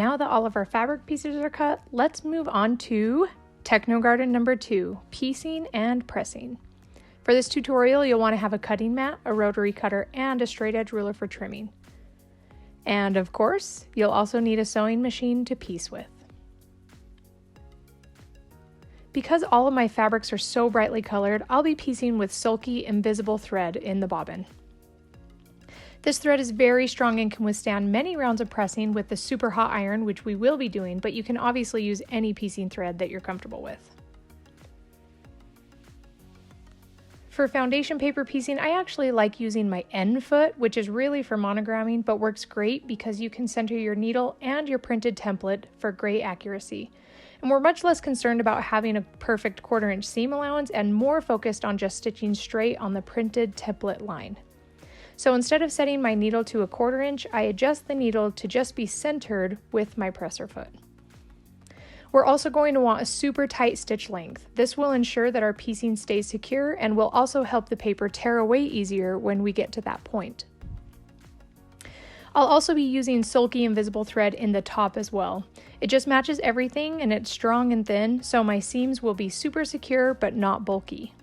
Now that all of our fabric pieces are cut, let's move on to Techno Garden number 2, piecing and pressing. For this tutorial, you'll want to have a cutting mat, a rotary cutter, and a straight edge ruler for trimming. And of course, you'll also need a sewing machine to piece with. Because all of my fabrics are so brightly colored, I'll be piecing with sulky, invisible thread in the bobbin. This thread is very strong and can withstand many rounds of pressing with the super hot iron, which we will be doing, but you can obviously use any piecing thread that you're comfortable with. For foundation paper piecing, I actually like using my end foot, which is really for monogramming, but works great because you can center your needle and your printed template for great accuracy. And we're much less concerned about having a perfect 1/4 inch seam allowance and more focused on just stitching straight on the printed template line. So instead of setting my needle to a 1/4 inch, I adjust the needle to just be centered with my presser foot. We're also going to want a super tight stitch length. This will ensure that our piecing stays secure and will also help the paper tear away easier when we get to that point. I'll also be using sulky invisible thread in the top as well. It just matches everything and it's strong and thin, so my seams will be super secure but not bulky.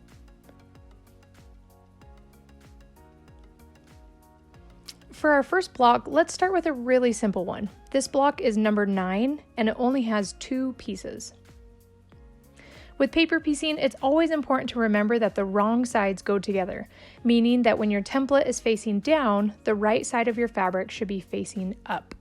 For our first block, let's start with a really simple one. This block is number 9 and it only has 2 pieces. With paper piecing, it's always important to remember that the wrong sides go together, meaning that when your template is facing down, the right side of your fabric should be facing up.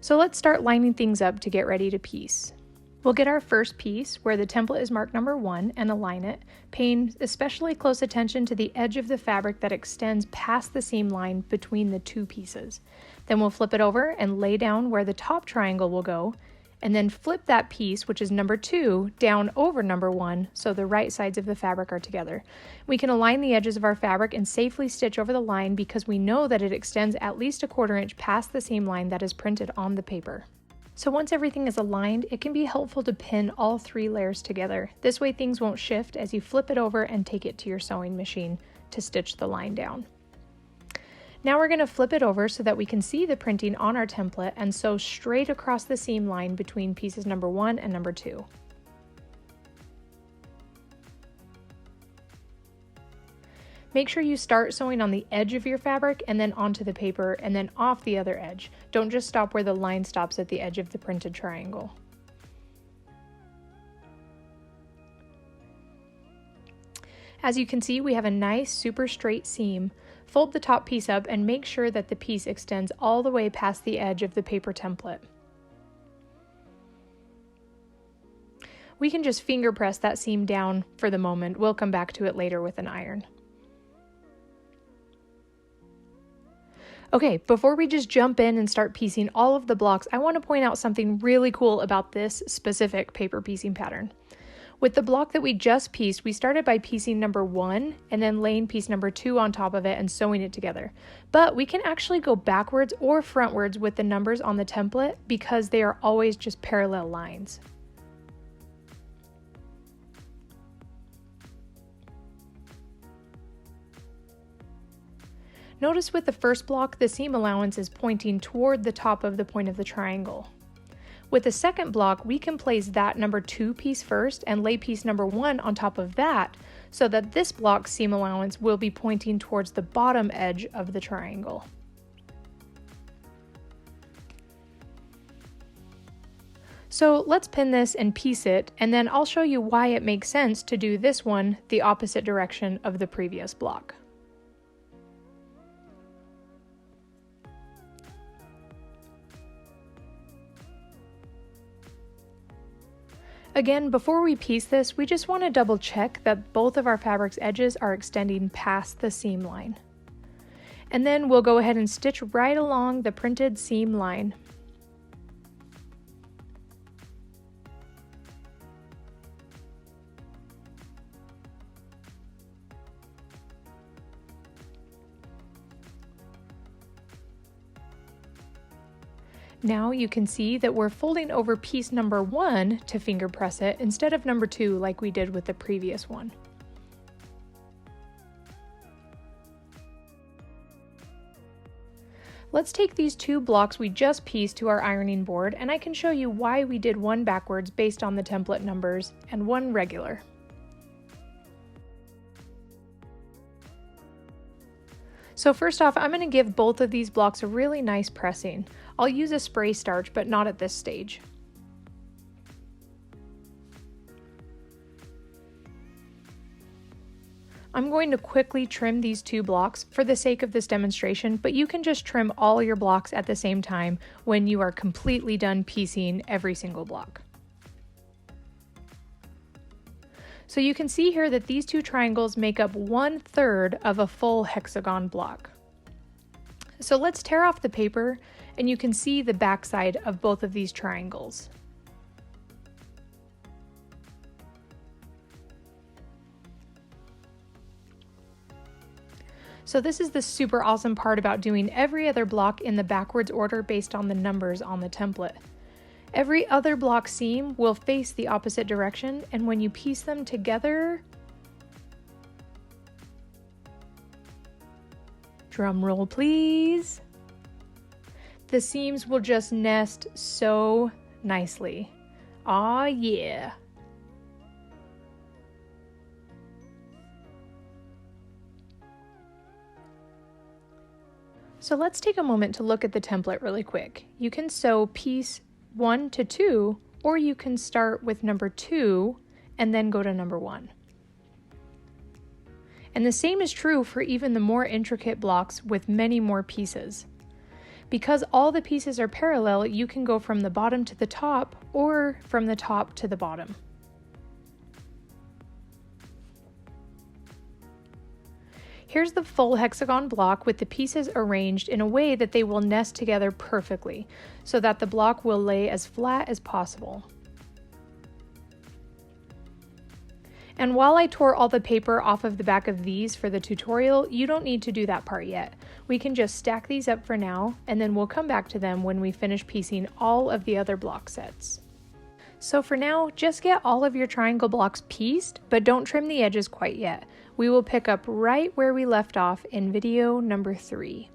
So let's start lining things up to get ready to piece. We'll get our first piece where the template is marked number 1 and align it, paying especially close attention to the edge of the fabric that extends past the seam line between the 2 pieces. Then we'll flip it over and lay down where the top triangle will go, and then flip that piece, which is number 2, down over number 1 so the right sides of the fabric are together. We can align the edges of our fabric and safely stitch over the line because we know that it extends at least a 1/4 inch past the seam line that is printed on the paper. So once everything is aligned, it can be helpful to pin all 3 layers together. This way things won't shift as you flip it over and take it to your sewing machine to stitch the line down. Now we're going to flip it over so that we can see the printing on our template and sew straight across the seam line between pieces number 1 and number 2. Make sure you start sewing on the edge of your fabric and then onto the paper and then off the other edge. Don't just stop where the line stops at the edge of the printed triangle. As you can see, we have a nice super straight seam. Fold the top piece up and make sure that the piece extends all the way past the edge of the paper template. We can just finger press that seam down for the moment. We'll come back to it later with an iron. Okay, before we just jump in and start piecing all of the blocks, I want to point out something really cool about this specific paper piecing pattern. With the block that we just pieced, we started by piecing number 1 and then laying piece number 2 on top of it and sewing it together. But we can actually go backwards or frontwards with the numbers on the template because they are always just parallel lines. Notice with the first block, the seam allowance is pointing toward the top of the point of the triangle. With the second block, we can place that number 2 piece first and lay piece number 1 on top of that so that this block's seam allowance will be pointing towards the bottom edge of the triangle. So let's pin this and piece it, and then I'll show you why it makes sense to do this one the opposite direction of the previous block. Again, before we piece this, we just want to double check that both of our fabric's edges are extending past the seam line. And then we'll go ahead and stitch right along the printed seam line. Now you can see that we're folding over piece number 1 to finger press it instead of number 2 like we did with the previous one. Let's take these two blocks we just pieced to our ironing board, and I can show you why we did one backwards based on the template numbers and one regular. So first off, I'm going to give both of these blocks a really nice pressing. I'll use a spray starch, but not at this stage. I'm going to quickly trim these two blocks for the sake of this demonstration, but you can just trim all your blocks at the same time when you are completely done piecing every single block. So you can see here that these two triangles make up 1/3 of a full hexagon block. So let's tear off the paper and you can see the backside of both of these triangles. So this is the super awesome part about doing every other block in the backwards order based on the numbers on the template. Every other block seam will face the opposite direction, and when you piece them together, drum roll please, the seams will just nest so nicely. Aw yeah. So let's take a moment to look at the template really quick. You can sew piece 1 to 2, or you can start with number 2 and then go to number 1. And the same is true for even the more intricate blocks with many more pieces. Because all the pieces are parallel, you can go from the bottom to the top or from the top to the bottom. Here's the full hexagon block with the pieces arranged in a way that they will nest together perfectly, so that the block will lay as flat as possible. And while I tore all the paper off of the back of these for the tutorial, you don't need to do that part yet. We can just stack these up for now, and then we'll come back to them when we finish piecing all of the other block sets. So for now, just get all of your triangle blocks pieced, but don't trim the edges quite yet. We will pick up right where we left off in video number 3.